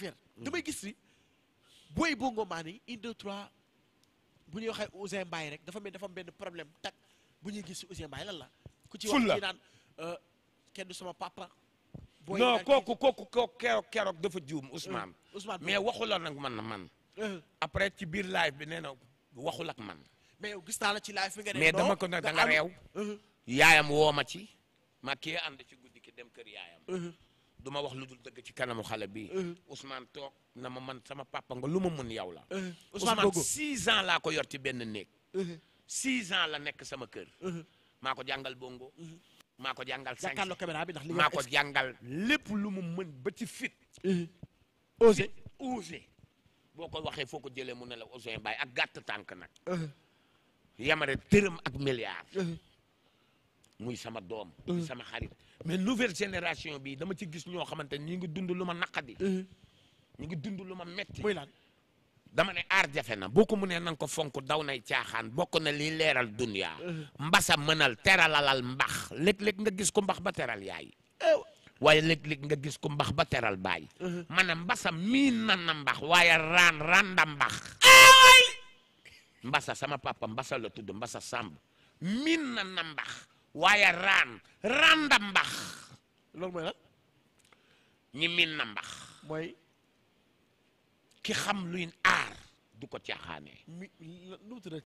affaire damay gis ni booy bongo maan yi 1 2 3 bu ñuy waxee Ouzin Mbaye rek dafa mel dafa am benn problème tak bu ñuy gis si Ouzin Mbaye lan la ku ci wax ci naan kenn du sama papa non kooku keroog dafa juum Ousmane mais waxula nag man après ci biir live bi nee na waxul ak man mais yow gis naa la ci live bi nga ne mais dama ko nag da nga réew yaayam woo ma ci ma kii ànd ci guddi ki dem kër yaayam du ma wax lu dul dëgg ci kanamu xale bi Ousmane toog na ma man sama papa nga lu ma mun yow la Ousmane 6 ans laa ko yor ci benn néeg 6 ans la nekk sama kër maa ko jàngal bongo maa ko jàngal sañ caméra bi ndax li maa ko jàngal lépp lu mu mën ba ci fit osé boo ko waxee foo ko jëlee mu ne la Ouzin Mbaye ak gàtt tànk nag yamare dërëm ak milliard muy sama doom muy sama xarit mais nouvelle génération bi dama ci gis ñoo xamante ñi ngi dund lu ma naqadi ñi ngi dund lu ma metti muy lan dama ne aar jafe na boo ko mu ne nanga ko fonk daw nay caaxaan bokk na lii leeral dunya mbasa mënal teralalal mbax léeg-léeg nga gis ko mbax ba teral yaay waaye léeg-léeg nga gis ko mbax ba teral baay ma ne mbasa miin na mbax waaye randa mbax mbasa sama papa mbasa la tudd mbasa Samb miin na mbax waaye randa mbax loolu mooy lan ñi miin na mbax mooy ki xam luy aar du ko caaxaane